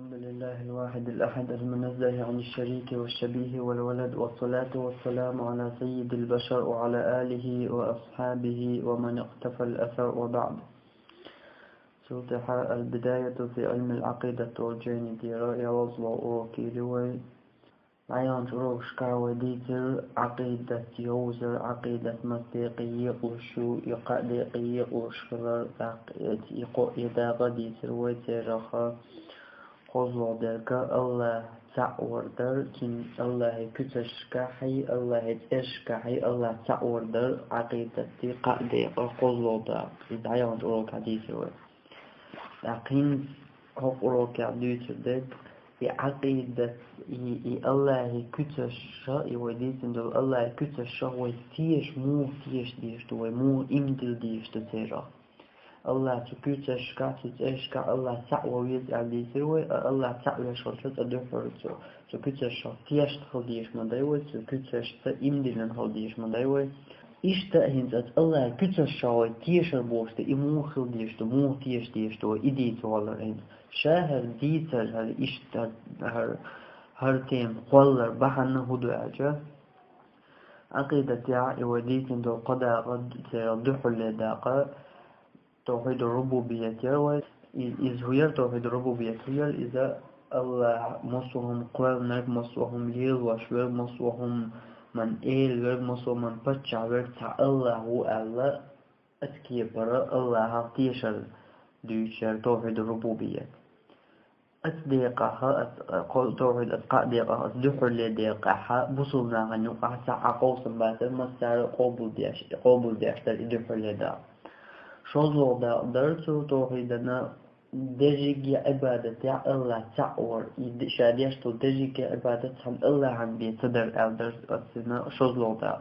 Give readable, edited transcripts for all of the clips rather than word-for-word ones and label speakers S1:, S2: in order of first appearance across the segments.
S1: الحمد لله الواحد الأحد المنزه عن الشريك والشبيه والولد، والصلاة والسلام على سيد البشر وعلى آله وأصحابه ومن اقتفى الأثر، وبعد. سوتح البداية في علم العقيدة والجين ديرا يوضع أوكي لوي عيان روش كاوديتر عقيدة يوزر عقيدة مصديقية وشو يقديقية وشخلر يداغ ديتر ويترخا قوزو درك الله تعوردر كن الله كتشكحي الله تشكحي الله تعوردر عقيدة قديقة قوزو در إذا عيان روك ديتر لكن هو روك ديتر عقيدة الله كتشا يوديت إن الله كتشا وتيش مو تيش ديش تو مو إمدل ديش تسيرا الله تكتش كاتش كا الله تعوى يزعل ديسوي الله تعوى شرطة أدفر تكتشا تيش تخليش من دايوي تكتش إمدل نخليش من دايوي إشتهنت الله كتشا وتيش البوشت إمو خليش تو مو تيش ديش تو إديت والله شاهر ديتر هر إشتر هر تيم قولر بحن هدو أجا عقيدة يوديت إن دو قدا قد تردحل لداقة توحيد الربوبية إذ هي توحيد الربوبية هي إذا الله مصوهم قوال نرق مصوهم ليل وشوير مصوهم من إيل ورق مصوهم من بچع ورق تع الله هو الله أتكي برا الله هاتيشر ديشر توحيد الربوبية أصدقها توحيد أصدقها أصدحل لديقها بصلنا عن يقع ساعة قوصا باتر مستعر قوبل ديشتر إدحل لدا شوزو دا درسو توحيدنا دجيجي عبادة يا الله تعور شاديشتو دجيجي عبادة عن الله عن بيتدر الدرس أصدنا شوزو دا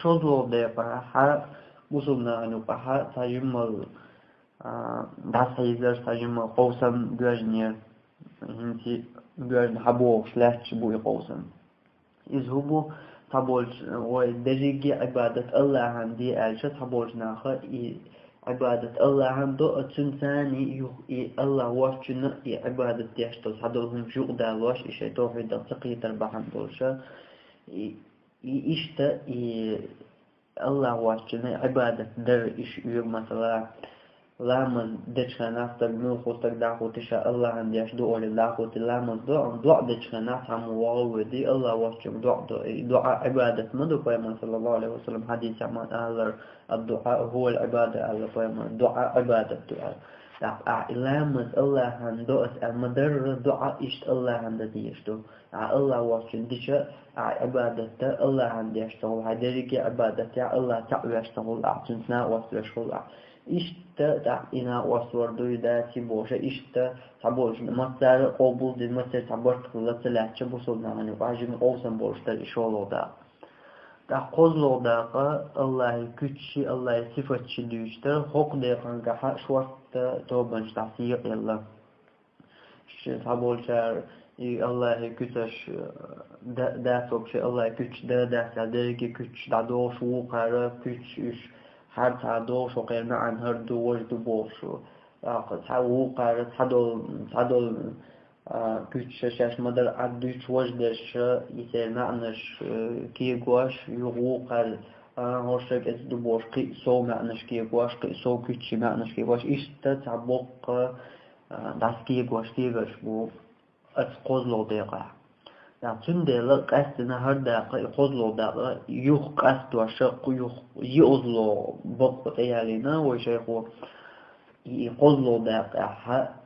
S1: شوزو دا قرحة بصلنا عن يقع تجمل das heißt, sagen wir, Qawsam Gajnir, hinti Gajn Habo, schlecht Bui Qawsam. Is Hubo, Tabolj, ودجيجي عبادة الله عندي ألشة Tabolj ناخر عبادة الله عنده أتنساني الله واشنا عبادة يشتوس حدوهم شوق دالواش إشي توحيد التقية تربحن دولشة إشتا الله واشنا عبادة در إش مثلا لامز دچخناف تر نو خوستك داخو تشا الله عندي اش دو اول داخو تلامز دو دچخناف هم واو دي الله واشم دعاء عبادة مدو قيام صلى الله عليه وسلم حديث عمان أهلر الدعاء هو العبادة أهلر قيام دعاء عبادة دعاء لامز الله عنده المدر دعاء اشت الله عنده ديشتو الله واشم دشا عبادة الله عندي اشتغل هدريك عبادة الله تعوي اشتغل اعتنسنا واشتغل إشتا إنا وصوردو داتي بوشة إشتا تبوش مصدر قبول دي مصدر تبوش تخلص لاتش بوصلنا عني وعجم أوسن بوشتا إشولو دا قوزلو داقا الله كتشي الله صفتشي ديشتا حق ديقان قحا شوارت توبنش تعصيق يلا تبوشار الله كتش داتوك شي الله كتش داتش داريكي كتش دادوش وقارا كتش هر تعدو شو قيرنا عن هر دو وجد بوشو تعو قارت تعدل كتش شاش مدر عدوش وجدش يسيرنا عنش كي قواش يغو قال هرشك از دو بوش قي سو معنش كي قواش قي سو كتش معنش كي قواش إشتا تعبوق داس كي قواش بو أتقوزلو ديقا تندل قصدنا هر دقيقة يقولوا دقيقة يخ قصد وشق يخ يقولوا بقى يالينا ويشيخوا يقولوا دقيقة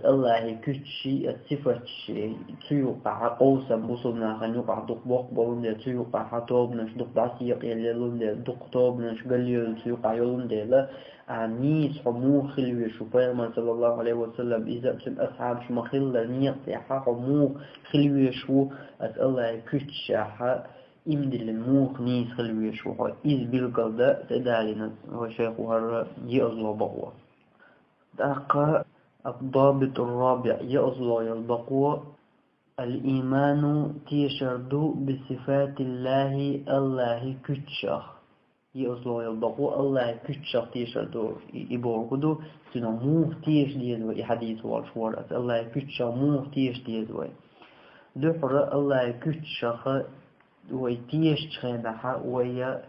S1: الله كتشي الصفة شيء تيوقع قوسا بوصلنا خنيوقع دق بق بولن ده تيوقع حطوبنش دق داسيق يلون ده دق طوبنش قليل تيوقع يلون ده لا نيس حمو خلوي شوفير من صلى الله عليه وسلم إذا بسم أصحاب شمخلا نيقتحا حمو خلوي شو الله كتشا إمدل الموخ نيس خلوي شو إذ بالقلدة تدالينا هو شيخ هر يأظلو بقوة دقا الضابط الرابع يأظلو يلبقوة الإيمان تيشردو بصفات الله كتشا يأصله يلبقوا الله كتشر تيشر دو يبورقدو سنو موه تيش ديزوي حديث والشوار الله كتشر موه تيش ديزوي دحر الله كتشر ويتيش تخينها ويا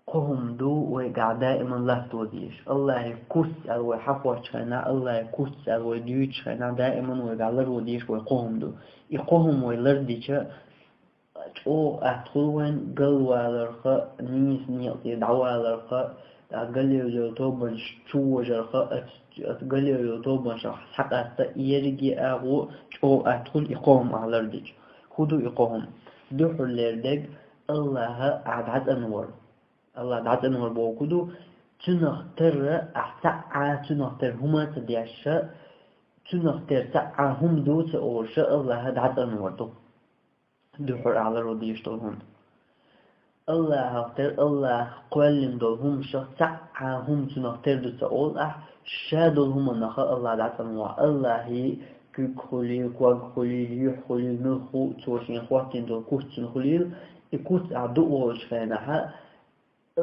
S1: قهم دو ويقع دائما لا توديش الله كسر ويحفظ تخينا الله كسر ويديوش تخينا دائما ويقع لروديش ويقهم دو يقهم ويلرديش او أتخلوين قلوالرخ نيس نيطي دعوالرخ قليو يوتوبن شوجرخ قليو يوتوبن شخص حقا يرجي أغو او أتخل إقوهم علرديش خدو إقوهم دوحر لردك الله عدد أنور الله عدد أنور بوكدو تنختر أحسع تنختر هما تديش تنختر سعى هم دوت أورش الله عدد أنور دو دوحر على روديش دولهم الله هختر الله قوالين دولهم سعى هم تنختر دوت أول شادولهم نخا الله عدد أنور الله كوك خليل كواك خليل يح خليل نخو توشين خواتين دول كوتين خليل يكوت عدو وشفينها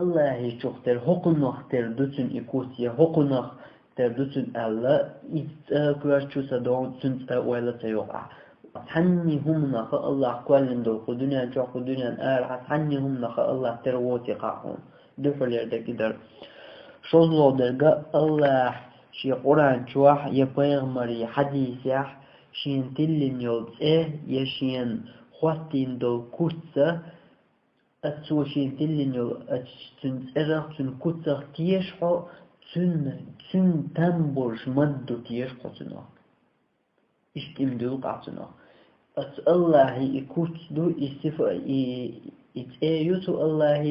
S1: الله يشوختر حق نختر دوتن يكوت يا حق نختر دوتن الله يتكواش شو سدون سنت ولا سيوقع حني هم نخا الله قوالين دول قدنيا جو قدنيا آل حني هم نخا الله تروتي قاهم دفل يردك در شوزلو درجة الله شي قرآن شواح يبيغمري حديث يح شين تلين يولد يشين خواتين دول كوتسة أتسو شين تلين يولد أتسن إرق تن كوتسة تيشحو تن تنبرش مدو تيشحو تنو إشتم دول قعتنو أت الله يكوتدو يسفو يتأيوتو الله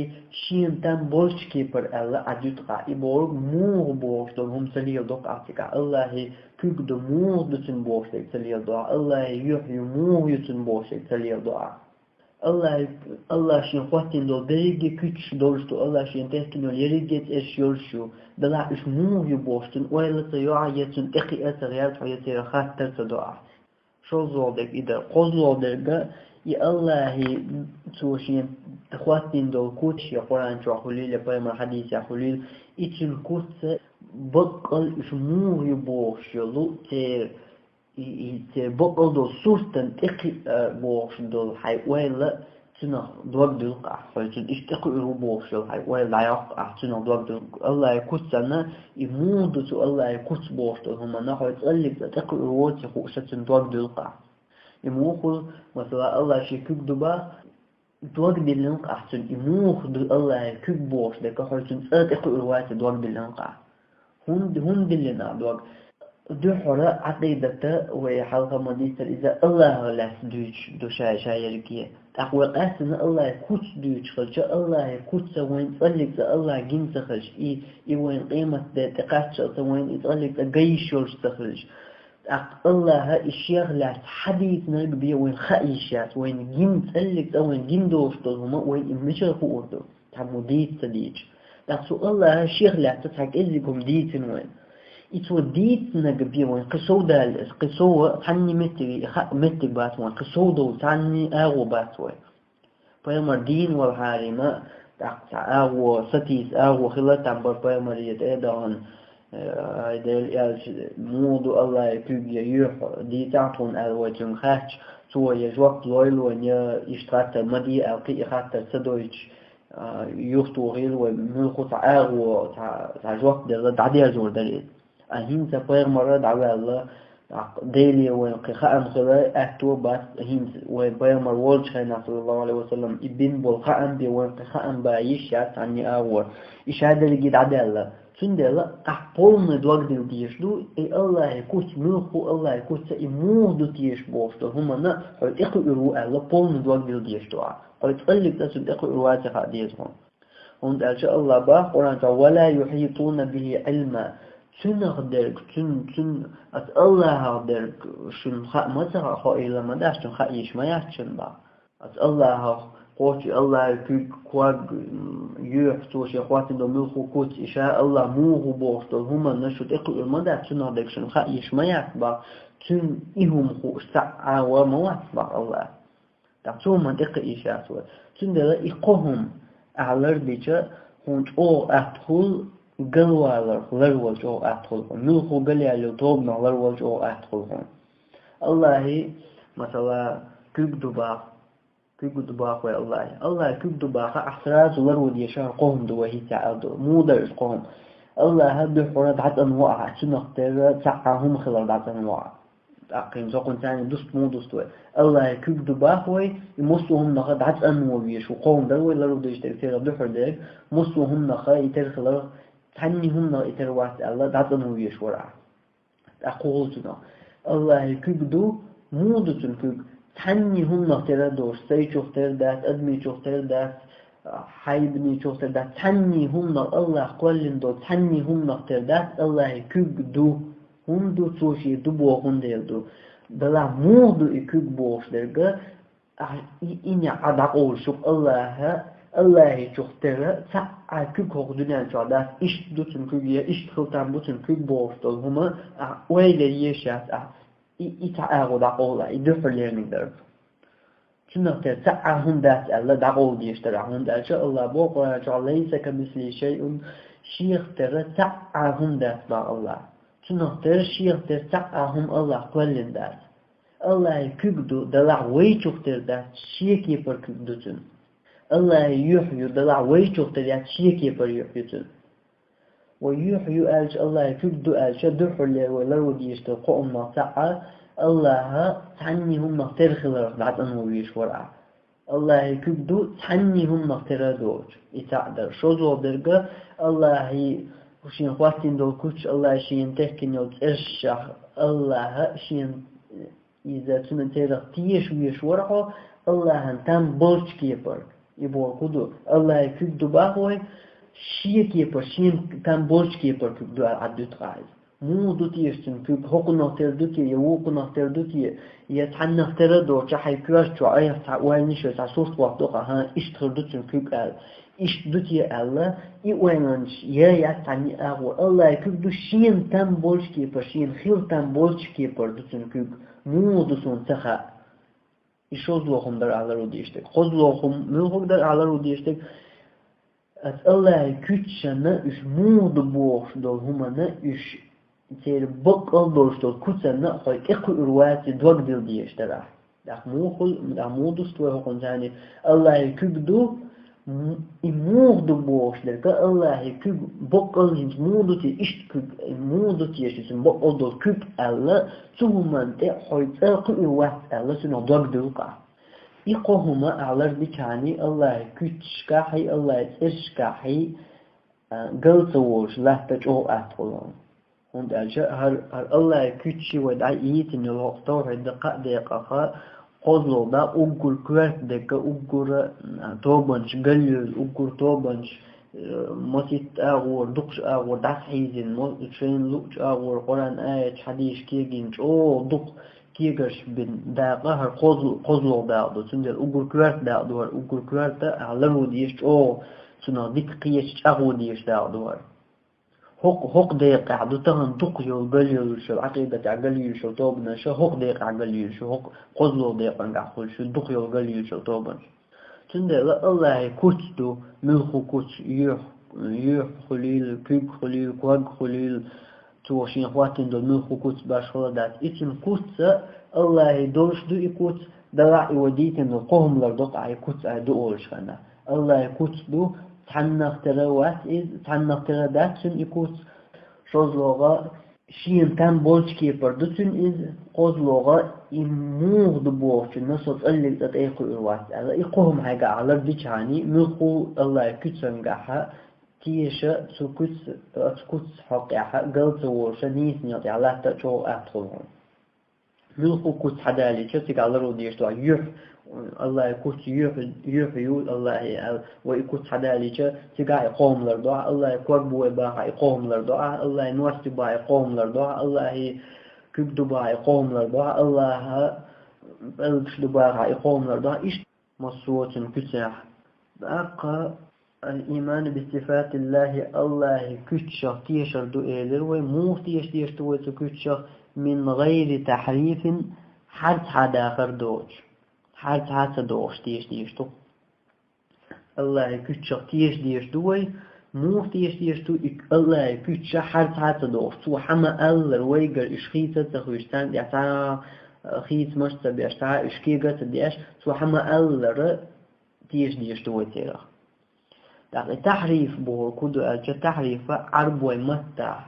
S1: شين تام بولش كيبر الله عديتقع يبورغ موغ بورش دون هم سليل دوك عتقع الله كيك دو موغ دوتن بورش ديك سليل دوع الله يحيي موغ يتن بورش ديك سليل دوع الله شين خواتين دول بريجي كيتش دولشتو الله شين تسكنو يريجيت إش يولشو بلا إش موغ يبورشتن ويلتا يوع يتن إقي أتغيات ويتير خاتر تدوع شو زودك إذا قوزودك يا الله توشين تخواتين دول كوتش يا قرآن شو خليل يا بيمر حديث يا خليل إتشن كوتش بقل إشموه يبوش يلو تير بقل دول سوستن إقي بوش دول حي ويلا تنا دوق دلقع فلتن إشتقي يبوش دول حي ويلا يقع تنا دوق دلقع الله يكوتش أنا يمودو الله يكوتش بوش دول هما نحو يتقلب تقي يروتي خوشتن دوق دلقع يموخل مثلا الله شيء كوك دبا دوق دلنق أحسن يموخ دل الله كوك بوش ده كحرسن أتقل الوقت دوق دلنق هون دلنا دوق دو حراء عقيدة وحلقة مديسة إذا الله لا سدوش دو شايركية أقوى قاسنا الله كوت دوش خلش الله كوت وين تصلق الله جنس خلش وين قيمة ده تقاتش وين يتصلق جيش يولش تخلش الله الشيخ لا حديث نقبي وين خايشات وين جن تسلك وين جن دوشتو هما وين مشر خوردو تحمو ديت سديج تحسو الله الشيخ لا تتحك إزيكم ديتن وين إتو ديت نقبي وين قصو دالس قصو تعني متك بات وين قصو دو تعني آغو بات وين فيمر دين والحارمة آغو ستيس آغو خلط عبر فيمر يتأدان هذا موضوع الله يكوي يح دي تعطون الوجه خاتش سوى يجوق لويل ونيا يشتغل المدي أو كي خاتش سدويش يختو غير وملخو تعاغ وتعجوق ده تعدي زور دليل أهين سفير مرة على الله ديلي وقخان خلا أكتو بس أهين وبير مرولش خينا صلى الله عليه وسلم ابن بالخان بي وقخان بايش يات عني أول إشهاد اللي جد عدي الله سندلا أحبولنا دوق دل ديشلو إي الله يكوش ملخو الله يكوش إموه دو تيش بوشتو هما نا حول إقو إرواء الله بولنا دوق دل ديشلو حول تقلق تسد إقو إرواء تخا ديشهم هند ألشاء الله باق قرآن ولا يحيطون به علما تنغدرك تن أت الله هغدرك شن خاء متغا خاء إلا مداش تن خاء يش ما يحشن با أت الله قوتي الله كيك كواج يحتوش يخواتن دو ملخو كوت إشاء الله موه بوشتو هما نشوت إقل المدى تنغدرك شن خاء يش ما يحبا تن إهم خو سعى وموات با الله تقصوهم من إقل إشاء سوى تن دل إقهم أعلر بيجا هون أو أدخل قلوالر لرولج أو أدخل ملخو قليا لطوبنا لرولج أو أدخل هون الله مثلا كيك دباخ ويا الله كيك دباخ أحسراز لرول يشار قوم دوهي تعادو مو درش قوم الله هدو حرات حتى أنواع تنقتر تعاهم خلال بعض أنواع أقيم زقون ثاني دوست مو دوست وي الله كيك دباخ وي يمسوهم نخد حتى أنواع ويشو قوم دروي لرول يشتري تيرا دحر ديك مسوهم نخا يتر خلال تحنيهم نا يتر واسع الله حتى أنواع ويشو ورع أقول تنا الله كيك دو مو دوست كيك تحنيهم نختار دوش سي شختار دات أدمي شختار دات حيبني شختار دات تحنيهم نا الله قولن دو تحنيهم نختار دات الله كيك دو هم دو توشي دو بوخون ديل دو بلا مو دو كيك بوش درجة إني عدق أول شوف الله شختار تا كيك هو دنيا جادات إيش دو تنكية إيش خلتان بو تنكيك بوش دو هما ويلي يشات إتعاقو دقولا يدفع ليرني درب شنو تعاهم دات الله دقول ديشتراهم دات شاء الله بوقرا جعل ليس كمثله شيء شيخ ترى تعاهم دات مع الله شنو شيخ ترى تعاهم الله كلن دات الله يكبدو دلع ويشوف ترى دات شيك يبر كبدوتن الله يحيو دلع ويشوف ترى دات شيك يبر يحيوتن ويحيو ألج الله يكبدو ألج دحر لي ولو ديشتر قومنا تعا الله تعنيهم نختار خلال بعد أنه يشورع الله يكبدو تعنيهم نختار دوج يتعدر شو زو درجة الله وشين خواتين دول كوش الله شين تحكين يوت إرشح الله شين إذا تنتظر تيش ويشورعه الله تام بولش كيبر يبور كدو الله يكبدو باهوي شيء كيبر شين تام بولش كيبر كبدو عدو تغايز مو دوتيشتن كيك هوق نختار دوتي يوق نختار دوتي يتحن نختار دو تحي كواش تو أيه تعوين نشوف تعصوص وقتها ها إيش تردوتن كيك قال إيش دوتي الله يوينش يا تعني أقوى الله كيك دو شين تام بولش كيبر شين خير تام بولش كيبر دوتن كيك مو دوتن تخا إيشوز لهم در على روديشتك خذ لهم ملهم در على روديشتك الله كيتشنا إيش مو دبوش دول هما نا إيش تير بقل دوشتول كتسنا خاي إخو إرواتي دوغ ديل ديشترا داخ مو دوستوه هقون تاني الله يكبدو إموغ دو بوش لركا الله يكب بقل هنج مودو تي إشت كب مودو تي يشتسن بقل دول كب الله سوهمان تي خاي إخو إروات الله سنو دوغ ديلقا إقوهما أعلر بكاني الله يكتشكاحي الله يتشكاحي قلتوش لا تجو أتقلون und har Allah küçü ve dayitin yoktur hidqa deqa qozloda ugur kvert deka ugur tobanç galül ugur tobanç mosit ağur duqş ağur dashizin motin luç ağur Kur'an ayet hadis kiginç o duq kigerş bin daqa har qozloda da tündel ugur kvert da var ugur kvert da alamu diyeş o suna dik qiyeş ağur diyeş da var هق دقيقة عدوتها دق يول قليل شو عقيدة عقليل شو طوبنا شو هق دقيقة عقليل شو هق قزلو دقيقة نقول شو دق يول قليل شو طوبنا تندى الله كتدو ملخو كت يح خليل كيك خليل كواق خليل توشين خواتين دو ملخو كت باش خلدات إتن كت الله دوش دو إكت دلع وديتن القهم لردق عي كت دو أولش خانا الله كتدو تحنختر داتسن يكوت شوزلوغا شين تام بولشكي بردوتن إز قوزلوغا إموغ دبوغش نصوص اللي تتأيقو إروات على إقوهم حاجة على الديشاني ملقو الله يكتسن قاحا تيشا تكتس حقيحا قلت وورشا نيسن يطي على تأشو أدخلهم ملقو كتس حدالي كتسك على روديشتو يح الله يكوت يحيو الله ويكوت حداليك تقع يقوم لردعاء الله يكوك بوباع يقوم لردعاء الله ينوست باع يقوم لردعاء الله كبد باع يقوم لردعاء الله بلغش باع يقوم لردعاء إيش مصوت كتاح بأقى الإيمان بصفات الله الله كتشا تيشر دو إيلر ومو تيش دوي كتشا من غير تحريف حد آخر دوج حد دوش تيش تو الله كتشق تيش دوي مو تيش تو الله كيتش حرت حتى دوش تو حما الله ويجر إشخيصة تخويشتان يعطى خيط مش تبيشتها إشكيجة تديش تو حما الله تيش تو تيرا يعني تحريف بور كودو أجا تحريف عربوي متع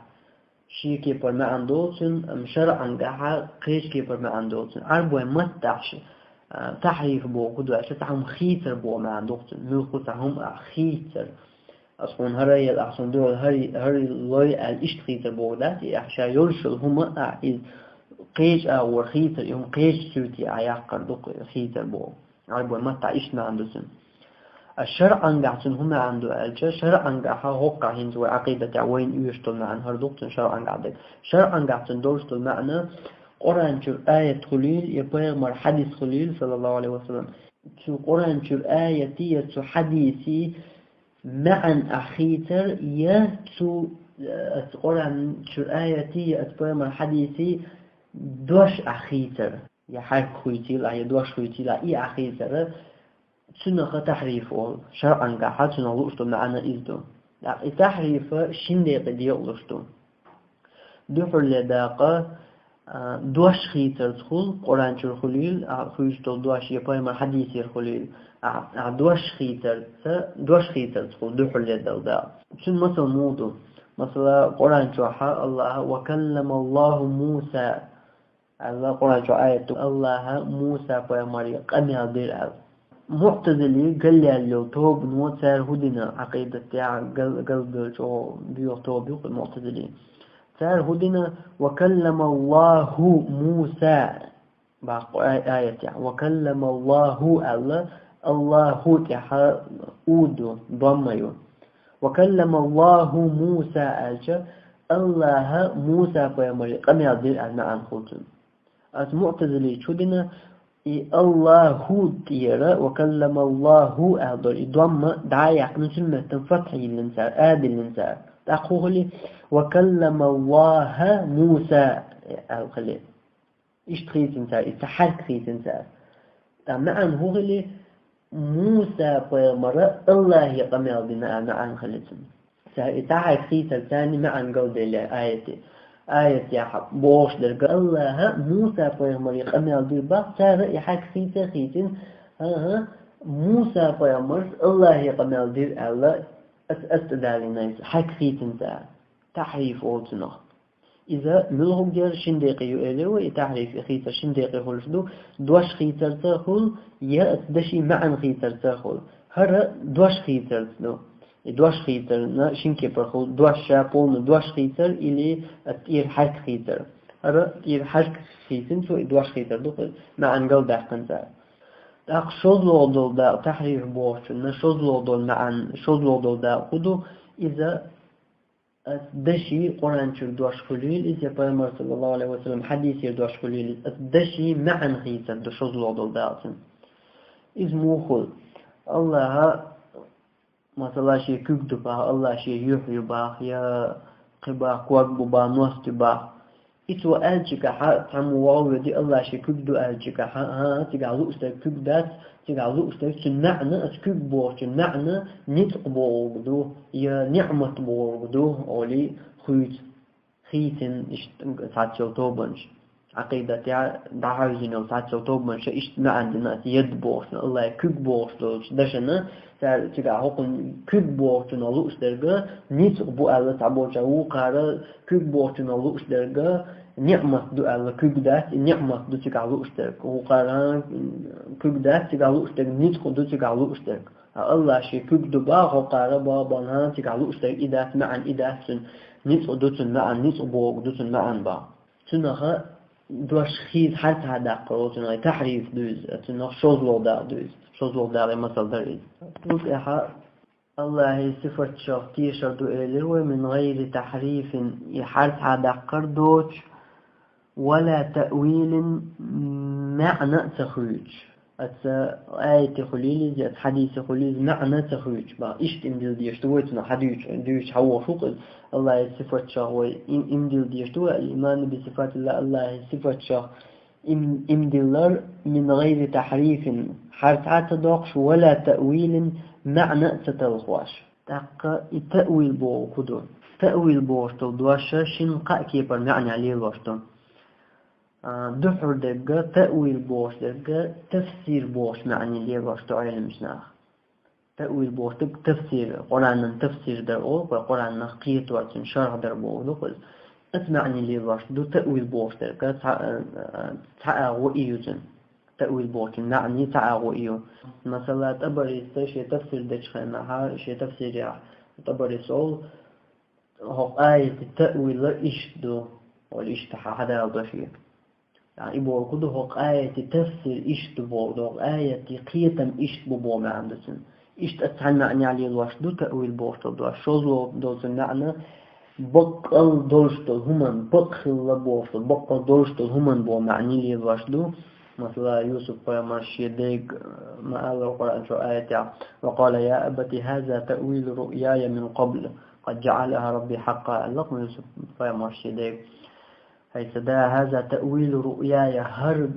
S1: شي كيبر ما عندوتن شرعا قاها قيش كيبر ما عندوتن عربوي متع تحريف بور كودو أجا تحهم خيتر بور ما عندوتن ملكو تحهم خيتر أصلاً هري الأحسن دول هري لوي الإشتخيتر بودات إحشا يرشل هما إذ قيش أو خيتر يوم قيش سوتي عياقر دوق خيتر بو عربوا ما تعيش ما عنده سن الشرع أنقعتن هما عنده ألجا شرع أنقعها هوقع هنزو عقيدة وين يشتل معن هردوقتن شرع أنقعدك شرع أنقعتن دورشتل معنا قرآن شر آية خليل يبغمر حديث خليل صلى الله عليه وسلم شو قرآن شر آية تيتو حديثي معن أخيتر يتو القرآن شو آياتي أتبرم الحديثي دوش أخيتر يحرك خويتي لا يدوش خويتي لا إي أخيتر سنة تحريف أول شرعا قاحة سنة لوشتو معنا إزدو يعني تحريف شندي قدي لوشتو دوحر لداقة دوش خيتر تخل قرآن شو خليل خويشتو دوش يبرم الحديثي الخليل دوش خيتر تقول دوح اليد شن مثل موضوع مثلا قرآن شوحة الله وكلم الله موسى الله قرآن شو آية الله موسى فيمري قمي هذير معتزلي قال لي اللي توب نوتر هدنا عقيدة تاع قلب شو بيو توب المعتزلي تار هدنا وكلم الله موسى باقي آية وكلم الله الله تحا أودو ضميو وكلم الله موسى أجا الله موسى فيمري قم يضير عن خوتن معتزلي شدنا الله تيرا وكلم الله أهدر ضم دعاية من سلمة فتحي الانسان آدي الانسان تقول لي وكلم الله موسى خلي إيش تخيط انسان إستحرك خيط انسان معن هو اللي موسى فيمر الله يقمع بنا معن خلتهم تعال خيط الثاني معن قول آية يا حب بوش درجة الله موسى فيمر يقمع بنا صار يحك خيط موسى فيمر الله يقمع بنا الله أستدعي الناس حك خيط انت تحريف أوتنا إذا ملهم جر شندقي يؤلو تعرف خيتر شندقي هلشدو دوش خيتر تأخذ يا دشي معن خيتر تأخذ هر دوش خيتر تلو دوش خيتر نا شنكي برخو دوش شابون دوش خيتر إلي تير حرك خيتر هر تير حرك خيتن سو دوش خيتر دو معن قل دحقن تار داق شوزلو دول دا تحريف بوشن شوزلو دول معن شوزلو دول دا خدو إذا دشي قرآن شر دوش خليل إذا بيامر صلى الله عليه وسلم حديث يردوش خليل دشي معن خيتر دشوز لودول داتن إذ موخل الله مثلا شيء كبد باه الله شيء يحيي باه يا قباه قواب باه نوست باه إتو ألجك تعمو واو دي الله شيء كبد ألجك تقعدو أستاذ كبدات تقعدو أستاذ المعنى أتكب بوش المعنى نطق بوغدو يا نعمة بوغدو أولي خيتن ساتشو توبنش عقيدة تاع دعاوزين أو ساتشو توبنش معنى الناس يد بوش الله كب بوش دشنا تقع هقن كب بوش نلو أستاذ نطق بو الله تعبوش وقارا كب بوش نلو أستاذ نعمة دو الله كبدات نعمة دو تقعلو اشترك وقالان كبدات تقعلو اشترك نتخو دو تقعلو اشترك الله شي كبدو باغ وقال بابانها تقعلو اشترك إدات معا إدات سن نتخو دو تن معا نتخو بوغ دو تن معا با تنها دوش خيز حالت هدا قرو تنها تحريف دوز تنها شوزلو دا دوز شوزلو دا مثل دريز نوك احا الله صفة شخصية دو إليه من غير تحريف يحالت هدا قردوش ولا تأويل معنى تخريج آية خليل جاءت حديث خليل معنى تخريج با إيش إمدل ديش دويتنا حديث ديش هو فوق الله صفة شهوة إمدل ديش دو الإيمان بصفات الله صفة شه إمدل من غير تحريف حرف عتدقش ولا تأويل معنى تتلخواش تاق التأويل بو كدو تأويل بوشتو دواشا شن قاكي برمعني عليه الوشتو دحر دقة تأويل بوش دقة تفسير بوش معني ليه الوشتو عيل مشناخ تأويل بوش دق تفسير قرآن تفسير درقو وقرآن قيت واتن شرح دربو دقل اسمعني ليه الوشتو تأويل بوش دقة تعاغو إيوزن تأويل بوش معني تعاغو إيو مثلا تبري شيء تفسير دجخنا شيء تفسير يا تبري سول هو آية التأويل لا إشدو والإشتحى هذا الضشير يعني يبغى كده هو آية تفسير إشدو بودو آية قيتم إشدو بو ما عندسن إشت أتعلم معني عليه الوشدو تأويل بوشتو دو شوزو دوزن معنى بقل دولشتو همان بقل لبوشتو بقل دولشتو همان بو معني ليه الوشدو مثلا يوسف فيمشي ديق ما قال القرآن شو آية وقال يا أبت هذا تأويل رؤياي من قبل قد جعلها ربي حقا اللقم يوسف فيمشي ديق حيث دا هذا تأويل رؤياي هر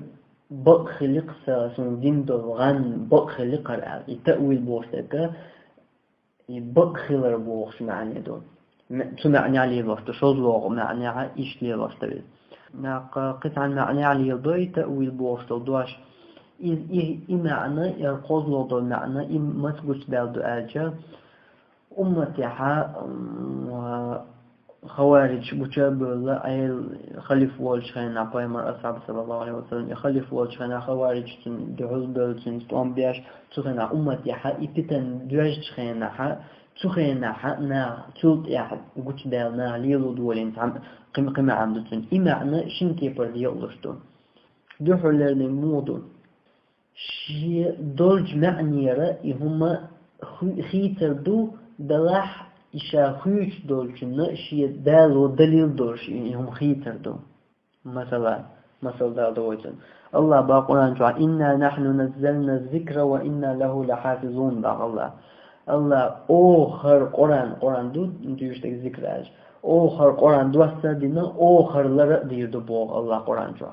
S1: بق لقصة سندندو غن بق لقر التأويل بوشتك بق لربوش معني دون شو معني عليه الوقت شو زلوغ معني على إيش ليه الوقت قطعا معني عليه ضي تأويل بوشتو دوش معنى يرقوز لو معنى ما تقولش دالدو آجا أمتها خوارج بتشابه أي خليف والشخنا بايمر أصحاب صلى الله عليه وسلم يخلف والشخنا خوارج دعوز بلتن استوام بياش تخنا أمتها إبتن درج شخنا تخنا نا تلت أحد قلت دالنا ليلو دولين قيمة عمدتن معنى شنكي بردي يقلشتون دحولر مودون شي دولج معني رأي هما خيتر دو دلاح إشا خيوش دولشنا شي دال ودليل دولش هم خيتر دو مثلا دال دويتن الله باقران جوا إنا نحن نزلنا الذكر وإنا له لحافظون باق الله أوخر قرآن دو انتوشتك ذكر أج أوخر قرآن دوستا دينا أوخر لرأ ديردو بوغ الله قرآن جوا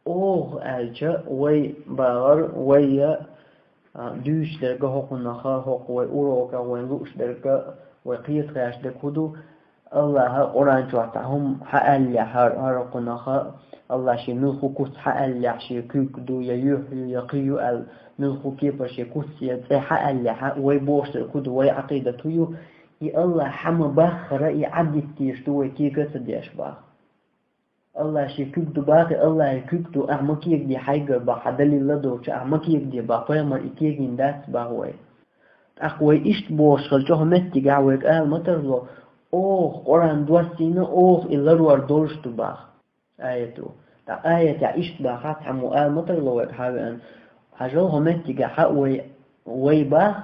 S1: أوغ أجا وي باغر وي دوش درجة حقناها حق وي أوروكا وي لوش درجة وي قيت خاش دكودو الله قرآن جوا هم حقل هر قناها الله شي نلخو كوس حقل شي كيكدو يحيي يقيو نلخو كيبر شي كوس حقل وي بوش دكودو وي عقيدة يو الله حما باخر يعدي تيشتو وي كيكس ديش باخ الله شي كيكدو باقي الله كيكدو أعمكيك دي حيقر باخ دليل لدوش أعمكيك دي باخ فيمر إكيكين داس باخوي أخوي إشت بوش خلجوه متي قاويك مترلو قرآن دوستينا إلا روار دولشتو باخ آياتو آية إشت باخات حمو مترلو حاوي حاجوه متي قاوي وي باخ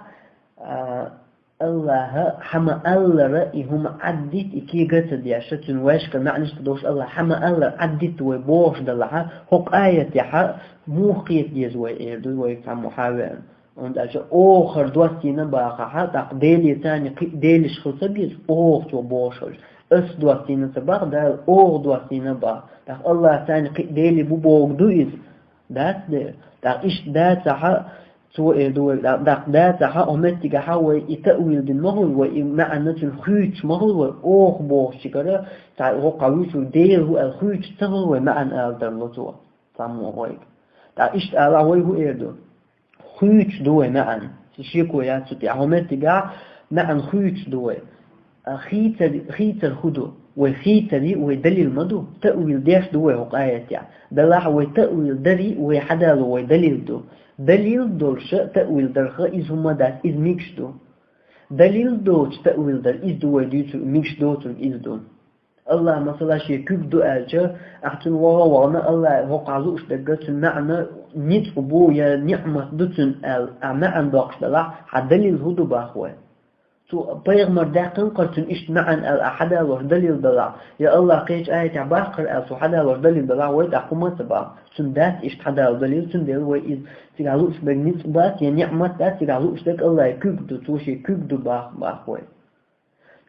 S1: الله حما الله رأي هم عدت إكي قتد يا شتن واشك معنيش تدوش الله حما الله عدت ويبوش دلها هوك آية يحا موخيت يزوي إيردو ويفعمو حاوين وند أجا أوخر دوستينا باقا حتى ديلي تاني ديلش خلصة بيز أوخ تو بوشوش أس دوستينا سباق دال أوخ دوستينا باق داق الله تاني ديلي بوبوغ دويز دات دير داق إش دات سحا سوء دول دات حق أمتك حاول يتأويل بالمهول ومعنى الخيوش مهول وأوخ بوش كده تاع هو قويش وديل هو الخيوش تغل ومعنى الدرلتوا سامو هويك تاع إيش على هو إيردو خيوش دوي معنى شيكو يا سبي أمتك معنى خيوش دوي خيتر خدو وخيتري ودليل مدو تأويل ديش دوي هو آيات يعني دلاح وتأويل دري وحدال ودليل دو دليل دولش تأويل درخة إز هما دات إز ميكش دو دليل دوش تأويل در إز دو وديوتو ميكش دوتو إز دون الله مثلا شيء كيف دو أجا أحتن وانا الله وقعزوش دقاتن معنى نتقبو يا نعمة دوتن معنى باقش دلاح حدليل هدو باخوه بيغمر داقن قلتن إشت معن الأحد الوش دليل دلع يا الله قيش آية عباقر ألسو حدا الوش دليل دلع ويد أقومة سبا سندات إشت حدا الدليل سنديل ويد سيقالوش بغنيت بات يا نعمة دات سيقالوش داك الله يكبدو توشي كبدو باخ ويد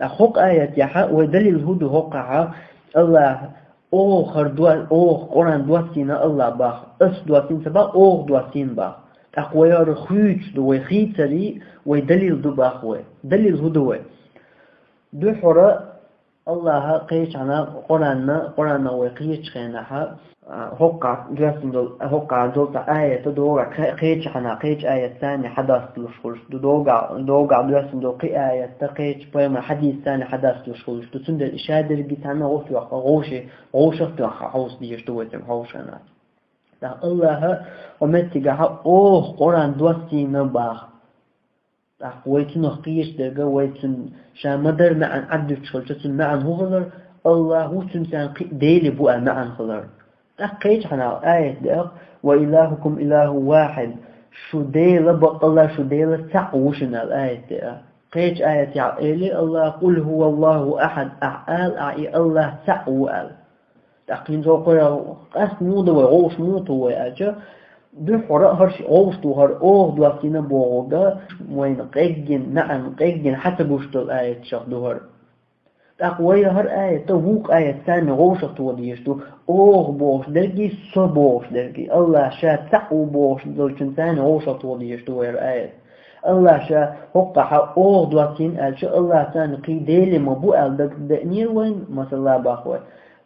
S1: أخوك آية يحا ودليل هدو هقعا الله أوخر دوال قرآن دواتينا الله باخ أس دواتين سبا دواتين باخ أقويار خيوش دو خيتري ودليل دو باخوي دليل هدوي دو حرة الله قيش عنا قرآن وقيش خينها هقع جاسم دول هقع دول آية دوغا قيش عنا قيش آية ثانية حدث لشخلش دوغا جاسم دول قي آية تقيش بيما حديث ثاني حدث لشخلش دو سند الإشادة جيتانا غوثي وقا غوشة حوص ديش دوتم حوشنا الله ومتجها قرآن دوستي نباخ ويتن قيش درجة ويتن شامدر معن عبد شلتن معن هغلر الله هو تنسان ديلي بوء معن خلر قيش حنا آية دق وإلهكم إله واحد شو ديل بق الله شو ديل تعوشنا الآية دق قيش آية يعقلي الله قل هو الله أحد أعال أعي الله تعوال تقين جو قرأ قاس موضة وغوش موتو وأجا دو حراء هرش غوشتو هر دواتينا بوغا وين قيجن نعم قيجن حتى بوشتو الآية شخدو هر تقوية هر آية تووق آية ثانية غوشتو وديشتو بوش درجي بوش درجي الله شا تقو بوش دولشن ثاني غوشتو وديشتو هر آية الله شا هقا دواتين ألشا الله ثاني قيديلي مبو دقنير وين مثلا باخوي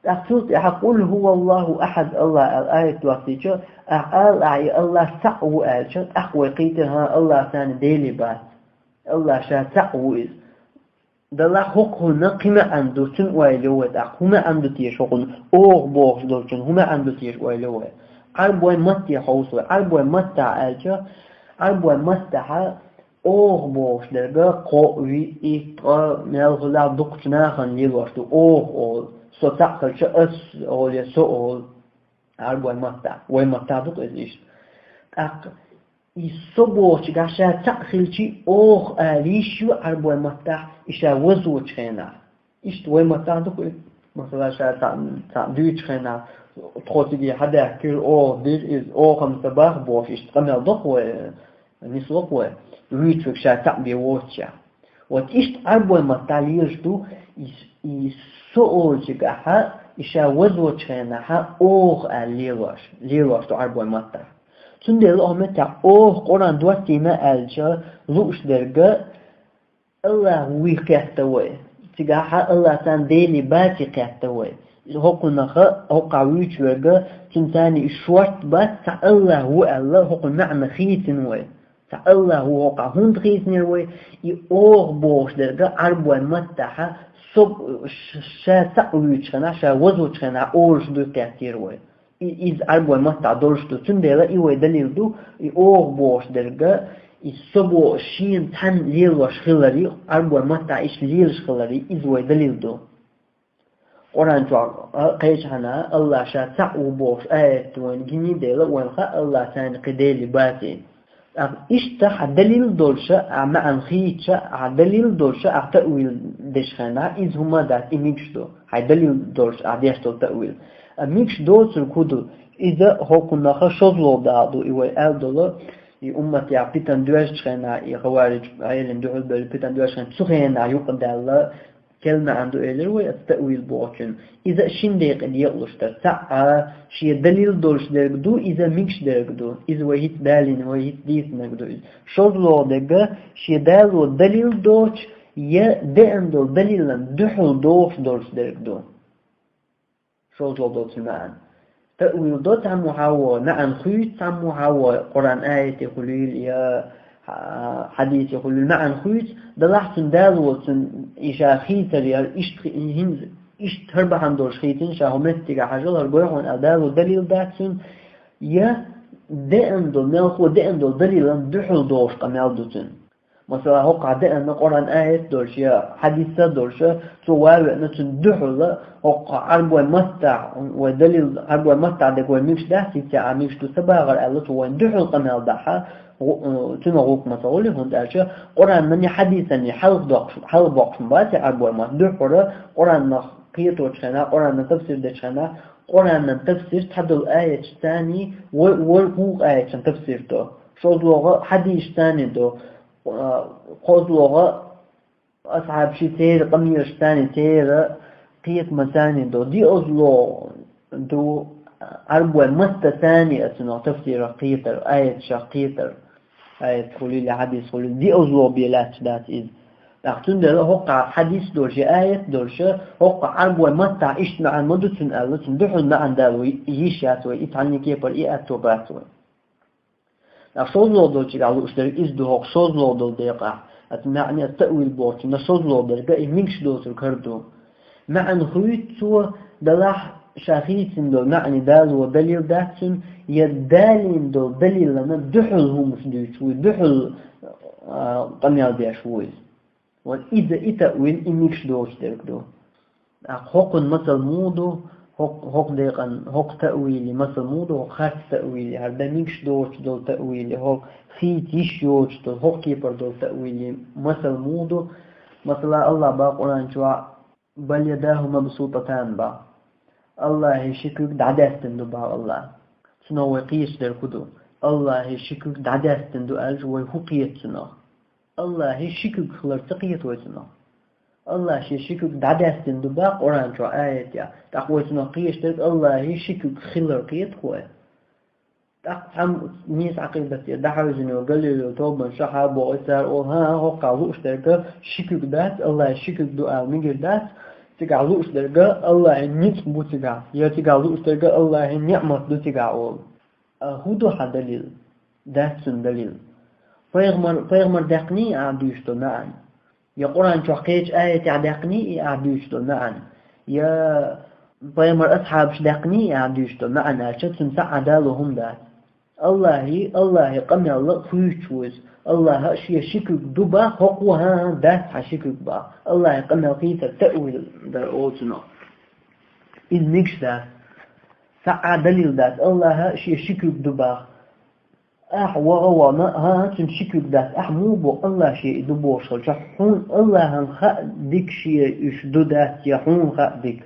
S1: أقصد أقول هو الله أحد الله الآية توصيته أقال أعي الله سقو ألشت أخوي قيتها الله ثاني ديلي بات الله شا سقو إز دلا حقه نقمة عنده سن ويلوه هما عنده تيش حقن بوش دولشن هما عنده تيش ويلوه عربوي متي حوصوي عربوي متع ألشت عربوي متع بوش درجة قوي إيقا ملغلا دقشناخن ليلوشتو أول så tackar jag och jag så albo matta och matta då är det att i så bort gasha takhilchi och alishu albo matta isha wazu tchena ist och matta då مثلا شا دو تخنا تخوتي دي حدا كل دير از خمس صباح بوش اشتغل ضقوه نسوقوه ويتوك شا تعبي ووتشا وتيشت albo matta ليشتو سؤال جاها إشاوز وجهنا ليروش تعربوا متى تندل أمتى قرآن دوتينا ألجا لوش درجة الله ويكتوي تجاها الله تان ديلي باتي كتوي هقولنا هقع ويجرجة تنتاني شوات بات تع الله هو الله هقول معنى خيتنوي تع الله هو هقع هند خيتنوي بوش درجة عربوا متى شا تقويش خنا شا وزوش خنا أورش دو كثير وي إز أربعة ما تعدلش دو تندلا إيوه دليل دو بوش درجة الصبو شين تن ليلوش خلري أربعة ما تعيش ليلش خلري إزوه دليل دو قرآن تعالى قيش هنا الله شا تقو بوش آية وين جني ديلا وين خا الله تاني قديلي باتي إشتح دليل دولشة مع خيتشة دليل دولشة تأويل دشخنا إذ هما دات إميكشدو هاي دليل دولشة عديشتو تأويل ميكشدو تركودو إذا هو كنا خشوزلو دادو إيوه ألدولو أمتي عبتان دوشخنا يخوارج عيلن دوحل بل بتان دوشخنا تسخينا يقدر كلمة عنده إلروي التأويل بوكن إذا شندق اللي يقلش تسعى شيء دليل دولش درجدو إذا ميكش درجدو إذا وهيت دالين وهيت ديس نجدو شغلو دقة شيء دالو دليل دوش يا دندو دليلا دحل دوش دولش درجدو شغلو دوش معن تأويل دوش عم محاوى معن خيط عم محاوى قرآن آية خليل يا حديث يقول المعنى خويت دلحتن دالوتن إشا خيتر يا إشت هربا عندوش خيتن شاهو متك حاجل هربويحون أدالو دليل داتن يا دندو ملخو دندو دليلا دحل دوش قمالدوتن مثلا هقع دقنا قرآن آية دورش يا حديثة دورش سوابع نتن دحل هقع عربوي مستع ودليل عربوي مستع دقوي ميكش داسي تاع ميكش تسباغر ألت وين دحل قمال دحا تنغوك مثلا هون داشة قرآن مني حديثا حلق بقش مباتي عربوي ما دحر قرآن نقيت وشنا قرآن تفسير دشنا قرآن تفسير تحدو الآية الثاني والحوق آية تفسير تو شو لغة حديث ثاني تو قوز لغة أصحاب شي تير قميش ثاني تير قيت مساني دو دي أزلو دو عربوا مستة ثانية تفسير قيتر آية شقيتر آية خليل حديث خليل دي أزلو بيلات ذات إذ لكن ده هو حديث دورش آية دورش هو عربوا مستة إيش مع مدتن الله تندحون مع دالو يشات ويتعني كيبر إيأتو باتو نصوص دول تقالوا إشتري إزدو هو صوص دول ديقع معني التأويل بورت نصوص دول بقى منكش دول تكردو معنى خويت سوى دلاح شاخيتين دول معني دال ودليل داتن يدالين دول دليل لنا دحل هم سدوشوي دحل قميال بيشوي وإذا إتأويل إنكش دول تكردو حق مثل مودو حق ديقا حق تأويلي مثل مودو حق خاص تأويلي هذا ميكش دول تأويلي حق خيت يشيوش دول حق كيبر دول تأويلي مثل مودو مثلا الله باقنا شو بل يداه مبسوطتان با الله يشكرك دعداستن دو با الله سنو قيش در كدو الله يشكرك دعداستن دو ألج ويحقيت سنو الله يشكرك خلر تقيت ويسنو الله يشكرك دعداستن دو با قرآن شو آيات يا تقوى سنو قيش در الله يشكرك خلر قيت خوي هم نيس عقيدة دعوزني وقلل وطوبا شحاب وإسار وها هو قالوش درجة شكرك دات الله يشكرك دعاء ميجر دات تقالوش درجة الله ينيت بو تقع يا تقالوش درجة الله ينعمت دو تقع هدو دليل دات سن دليل فيغمر دقني عبدوشتو معا يا قرآن شوقيج آية عدقني عبدوشتو معا يا فيغمر أصحاب شدقني عبدوشتو معا أشتن سعدالهم دات الله قمي الله فيشوز الله شيء شكل دبا حقوها ده حشكل با الله قمي قيث تأويل ده أوتنا إذ نكش ده سعى دليل ده الله شيء شكل دبا وغوا ما ها تنشكل ده موبو الله شيء دبوش حون الله خا ديك شيء يشدو ده يحون خا ديك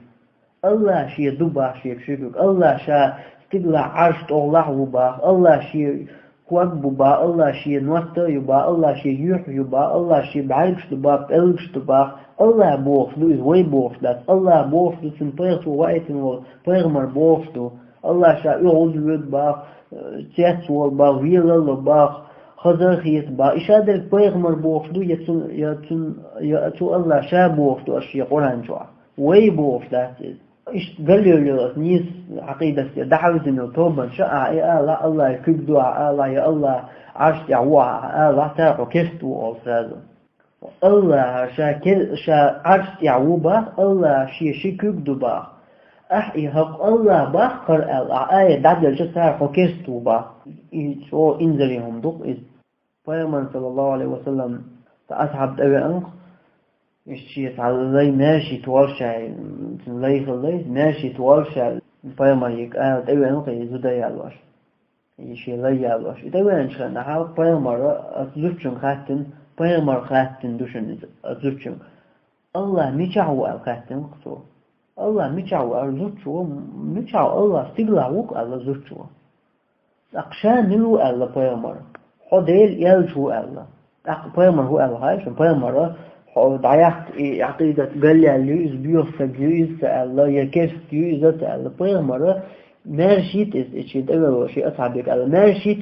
S1: الله شيء دبا شيء شكل الله شا تقلع عرش الله وبا الله شيء قوات ببا الله شيء نوسط يبا الله شيء يح يبا الله شيء بعرقش تبا بقلقش تبا الله بوفدو إذ وي بوفدات الله بوفدو تنطيغتو وقتن وطيغمر بوفدو الله شاء يغوز يدبا تيس والبا ويلل با خزر خيط با إشادة طيغمر بوفدو يتو الله شاء بوفدو أشياء قرآن جوا وي بوفدات إيش قالوا نيس عقيدة دعوزني وطوبا شاء الله يكب دعاء الله يا الله عرش دعوة الله تاعو كفتو أوسادو الله شا عرش دعوة الله شكب دبا أحي حق الله بخر آية دعدل تاعو كفتو با شو إنزليهم دوق إذ فيمن صلى الله عليه وسلم فأصحاب أبي أنق الشيء على ماشي توالشة ليه خليه ماشي توالشة فيما يك تبي نقطة يزودا يالواش يشيل ليه يالواش تبي نشان نحاول فيما أزوجن خاتن فيما خاتن دوشن أزوجن الله ميشعو خاتن قصو الله ميشعو أزوجو ميشعو الله استغلاوك على زوجو أقشان نلو الله فيما حديل يلجو الله فيما هو الله هاي شو فيما ضيعت عقيدة قال لي اللي بيوفق يسأل يكشف يسأل بغير مرة ماشيت شيء أول شيء أصعب على ماشيت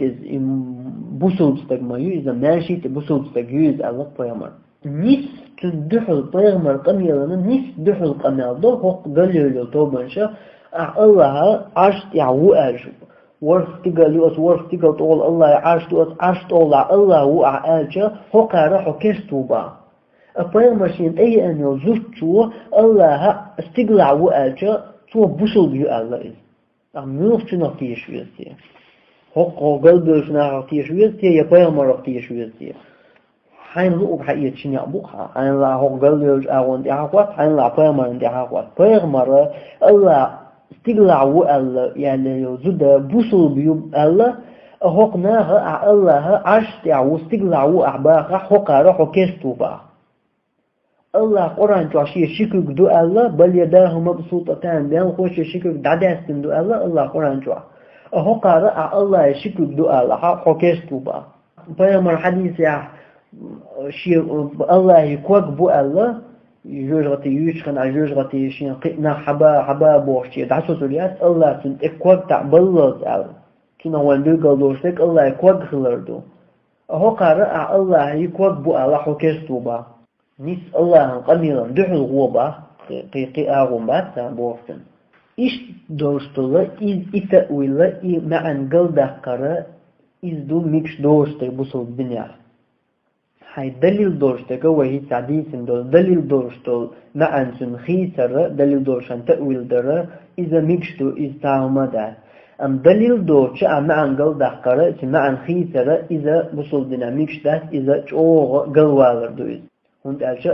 S1: بوصل تجمع إذا ماشيت بوصل تجيز على بغير مرة نيس تدخل بغير مرة قمية لنا نيس دخل قمية ده هو قال لي طبعا شا الله عشت يعو أرجو ورث تقال طول الله عشت الله وقع أرجو هو قارح وكشتوبا أبغى ماشين أي أن يزوجوا الله استقلع وأجا تو بوصل بيو الله إذ أميوف تنقيش ويسيا حق قلبه تنقيش ويسيا يبغى مرقيش ويسيا حين لقوا حقيقة شنيا بوقها حين لا حق قلبه أوان دعوات حين لا أبغى مرن دعوات بغير مرة الله استقلع وألا يعني يزود بوصل بيو الله حقناها الله عشت واستقلع وأحباها حق راح كستوبا الله قرآن تعشي شكرك دو الله بل يداه مبسوطتان بيان خوش شكرك دعداستن دو الله قرآن تعشي هو قارئ الله شكرك دو الله حكيستو با بيامر حديث يا شيء الله يكوك بو الله يجوجغتي يشخن عجوجغتي شين قنا حبا بوشتي دعسو توليات الله تن اكواب تعبلد او كنا وندوغل دوشتك الله اكواب خلردو اهو قارع الله يكواب بو الله حكستو با نيس الله قميلا دحل غوبا قيقي اغم باتا بوفتن ايش دوشتولا iz itawilla i ma'an galdaqara izdu mix دوشتك بوصل الدنيا هاي دليل دوشتك وهي تعديسن دول دليل دوشتول معن سن خيسر دليل دوشان تأويل در إذا ميكشتو إستعمدا أم دليل دوش معن قل دقرة معن خيسر إذا بصل دنا ميكشتات إذا جوغ قلوالر دويز هند ألشا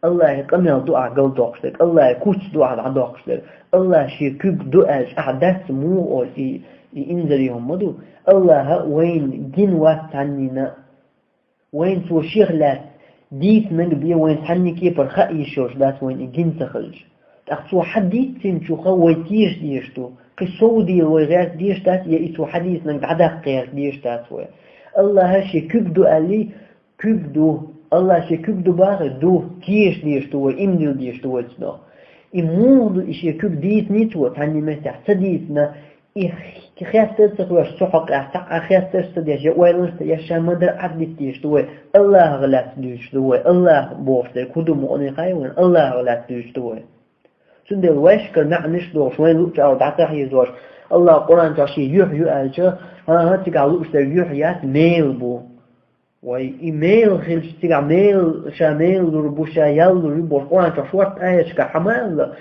S1: الله قميل دعا قل دوشتك الله كوش دعا دوشتك الله شي كوك دعاش أحداث مو أو إنزليهم مدو الله وين جن واتعنينا وين سو شغلات ديت نقبيه وين حني كيف الخأي شوش دات وين إجين تخرج تأخذوا حديث تنشو خوي تيش ديشتو قصو دي وغيرت ديش دات يأيسو حديث نقب عدق قير ديش دات وين الله هاشي كبدو قالي كبدو الله هاشي كبدو باغ دو تيش ديشتو وين إمدل ديشتو وين تنو إمود إشي كب ديت نيتو تعني مستح تديتنا خياستر تقوى السحق خياستر تديش ويلنست يشا مدر عدت ديشتوه الله غلات ديشتوه الله بوفتر كدو مؤني قايوين الله غلات ديشتوه سندل واشكر نعنش دوش وين لوش أو دعتح يزوش الله قرآن تشي يحيو ألجا ها تقع لوش در يحيات ميل بو وي إيميل خلش تقع ميل شا ميل دربو شا يل دربو قرآن تشوات آيش كحمال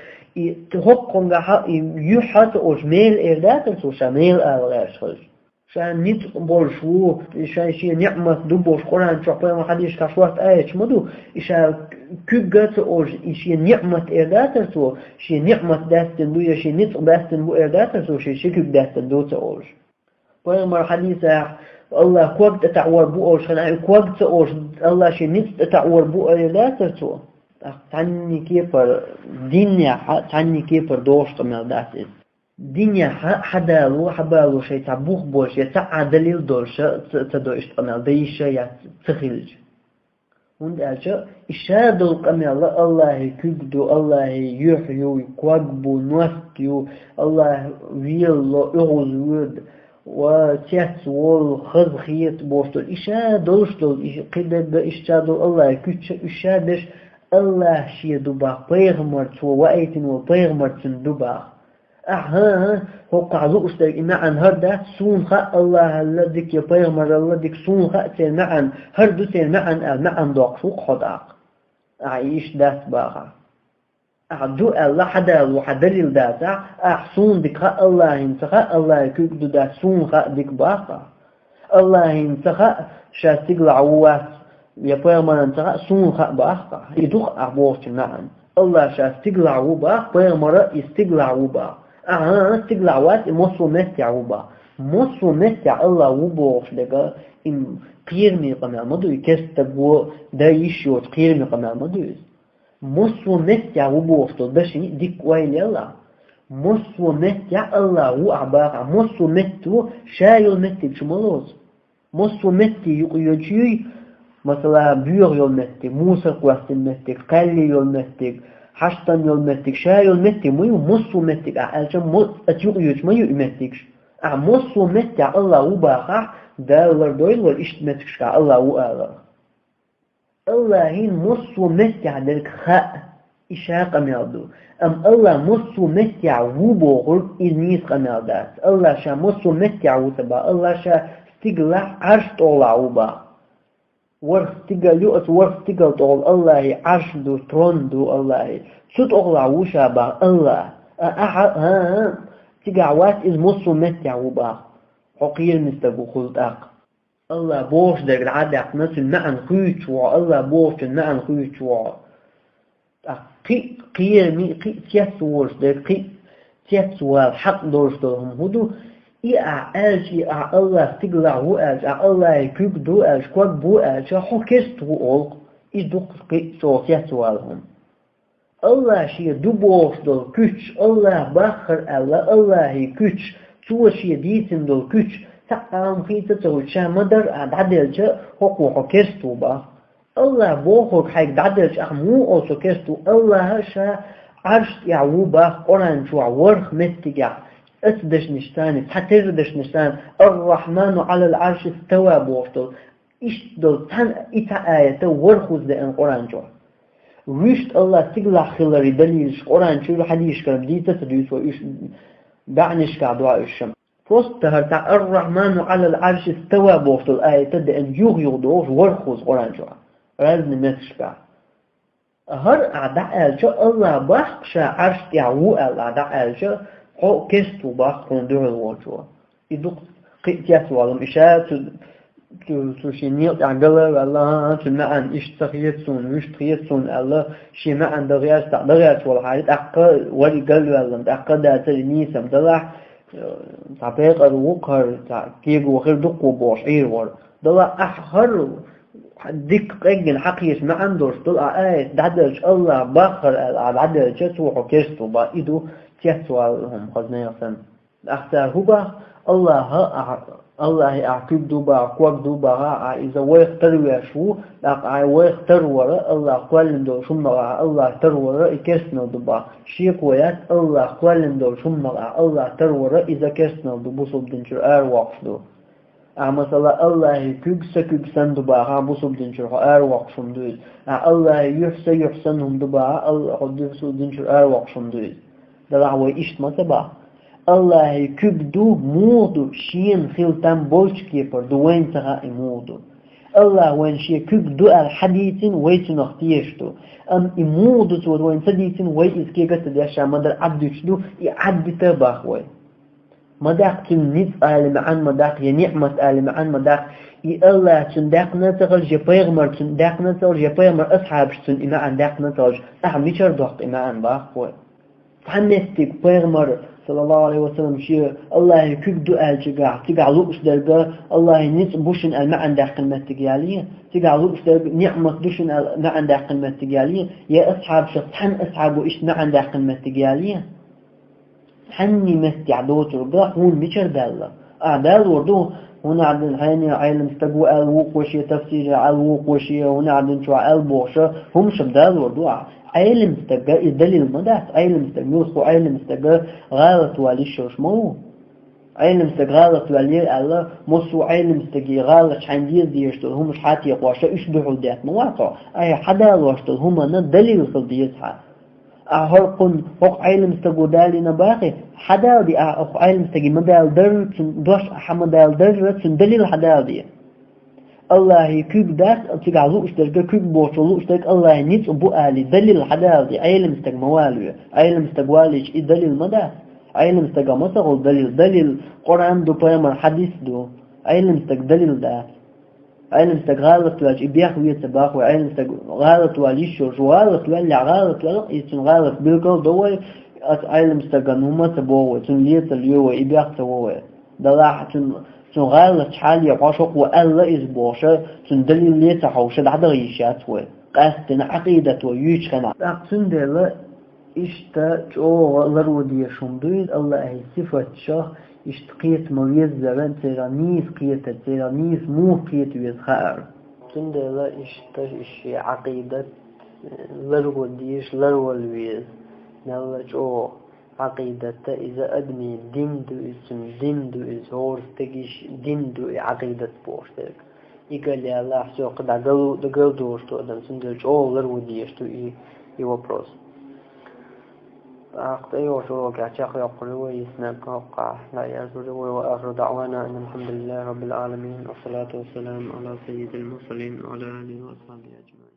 S1: تحقن جها يحط أجمل إرداتر سو شمال أغلاش خش شان نيت برشوا شان شيء نعمة دبوش قرآن شقبان وحديش كشوات آيش مدو إيش كجت أج إيش نعمة إرداتر سو شيء نعمة داستن دو شيء نيت داستن بو إرداتر سو شيء شكل داستن دو تأج قرآن مر حديثة الله كوقت تعور بو أج خنا كوقت أج الله شيء نيت تعور بو إرداتر سو تعني كيف الدنيا تعني كيف دوش قمل داسس دنيا حدالو حبالو شيء تعبوخ بوش يتعى دليل دوش تدوش قمل ديش يتخلج هند أجا إشادو قمل الله كبدو الله يحيو يقوقبو نوستيو الله ويلو اغزود وتيسول خزخيت بوشتو إشادوش دول قدد إشادو الله كتش إشادش الله شيء دبا بيغمر تو وقتين وبيغمر تن دبا هو قعدوا أستاذ معن هردا سون خا الله الذي يبيغمر الله ديك سون خا تل معن هردو تل معن دوق سوق خداق عيش داس باغا عدو الله حدا وحدليل داسع سون ديك خا الله انتخا الله كيدو دا سون خا ديك باغا الله انتخا شاستقل عوات يبيغمر انتخا سون خا باغا يدوخ أعبوش معن الله شاستقل عوبا بيغمر يستقل عوبا استقلعوات مصو مستع وبا مصو مستع الله وبوش لقى إن قيرمي قمع مدو يكستبو دا يشوت قيرمي قمع مدو مصو مستع وبوش تلبشي ديك ويل يلا مصو مستع الله وعباقع مصو مستو شايل مستي بشمالوز مصو مستي يقيوشي مثلا بيور يول مستي موسى قوستن مستي قلي يول مستي حشتن يول متك شاي يول متك ميو مصو متك عالجم أتيوق يوش ميو متكش مصو متك الله وباقع دالر دويل والإشت متكش الله وآلر الله هين مصو متك دلك خاء إشاق ميادو الله مصو متك وبوغل إذنيس قميادات الله شا مصو متك وتبا الله شا استقلع عرش طولع وبا ورستقل يؤت ورستقل طول الله عرش دو ترون دو الله سوت أغلع وشابا الله تقعوات إذ مصو متع وبا حقير مستقو خلط الله بوش دق العادق نسل معن خيوشوا الله بوش معن خيوشوا قيرمي تيسورش دق تيسوال حق دورش دورهم هدو ألج الله تقلع هو ألج الله يكوك دو ألج كوك بو ألج حكست هو ألق إدوك سوسيا سوالهم الله شيء دبوش دول كوش الله باخر الله كوش سوى شيء ديتن دول كوش تقام خيطة تقول شامدر عدل جاء حكو حكست با الله بوخك حيك دعدلش أخمو أو سكستو الله شا عرش يعوبة قرآن شو ورخ متجع أسدش نشتاني تحتردش نشتان الرحمن على العرش استوى بوفتل إيش دول تن إتا آية ورخوز دين قرآن شو ويشت الله تقلع خلري دليلش قرآن شو حديش كلام دي تسديس وإيش بعنش كعدواء الشم فوستها تاع الرحمن على العرش استوى بوفتل الآية تد أن يغيضوش ورخوز قرآن شو رازن متشبع هر أعداء الشو الله بحشا عرش يعوو الأعداء الشو هو كستو باخ كندور الوجوه يدق قيتيات والم إشاء تشينيل عقله والله تمعن إيش تخيتون وإيش تخيتون الله شيء ما عند غياس تعبغيات والحاجات أقل ولي قل والله أقل ده تلميسم دلع تعبيق الوقر كيف وخير دق وبوشير ور دلع أحهر ديك قيجن حقيس ما عندوش طلع آية دعدلش الله باخر عدلش سوح كستو با إيدو تيسوالهم خزنا يفهم أختار هو الله أعقب دوبا قوق دوبا إذا ويختار ويشو لقى ويختار ورا الله قالن دو شمرا الله اختار ورا إكسنا دوبا شيء قويات الله قالن دو شمرا الله اختار ورا إذا كسنا دوبا صبدنشر وقفدو مثلا الله كبسن دوبا بصبدنشر وقفم دوز الله يحسنهم دوبا الله بصبدنشر وقفم دوز دلعوه إيش ما تبع الله كبدو مودو شين خلتان بولش كيبر دوين تغا إمودو الله وين شي كبدو الحديثين ويتن اختيشتو إمودو تود وين سديتين وي إسكيغة تديشا مدر عبدوشدو يعدي تباخوي مداق تنيت آل معان مداق ينعمت آل معان مداق الله تنداق نتغل جبيغمر تنداق نتغل جبيغمر أصحابش تن إمعان داق نتغل ميشر دوق إمعان باخوي تحنستك بيغمر صلى الله عليه وسلم شيء الله يكبدو الجقاع تقع لوش درجة الله نيت بوشن المعن داخل متجالية تقع لوش درجة نعمة بوشن المعن داخل متجالية يا أصحاب شخص حن أصحابه إيش معن داخل متجالية حني مستعدوت رجع هون مشر دالله أعدال وردو هنا عندنا هاني عالم استجوا الوق وشيء تفسير الوق وشيء هنا عندنا شو البوشة هم شبدال وردو علم استجا الدليل مدات علم استجوس وعلم استجا غلط وليش مو علم استجا غلط ولي الله مصو علم استجي غلط عندي ديشتل هم مش حاتي قواشة يشبهوا ذات مواقع أي حدا واشتل هم أنا دليل صديتها أهرقن فوق علم استجو دالي نباقي حدا دي علم استجي مدال در دوش حمدال در دليل حدا دي الله كيب داس تقعدوا اشترك كيب بوصلوا اشترك الله نيت أبو آلي دليل حداثي علم استق موالي علم استقواليش دليل مدى علم استق مصغل دليل قرآن دو بيامر حديث دو علم استق دليل دا علم استق غالط واج إبياخ ويتباخ وعلم استق غالط واليشوش غالط والي غالط يتن غالط بالكل دوي علم استق نوما تبوه تن ليت اليوه إبياخ تبوه دلاح تن غالط حالي عاشق وألا إزبوشة تن دليل ليت حوشة دعدا غيشات وي قاستن عقيدة ويشخنا أقسم ديلا إشتا جو لرودية شمدوين الله هي صفة شاه اشتقيت مريز زبان تيرانيس قيتة تيرانيس مو قيت ويزخار أقسم ديلا إشتا إشي عقيدة لروديش لرولويز نالا جو عقيدة إذا أدمي دين دو إسم دين دو إز هورس تجيش دين دو عقيدة بوشتك يقال لي الله سوق دقل دوشتو أدم سندرج أول وديشتو إي وبروس أخذ أيوة شو وقع شاق يقول ويسنك وقع لا يزول وآخر دعوانا أن الحمد لله رب العالمين والصلاة والسلام على سيد المرسلين وعلى آله وصحبه أجمعين.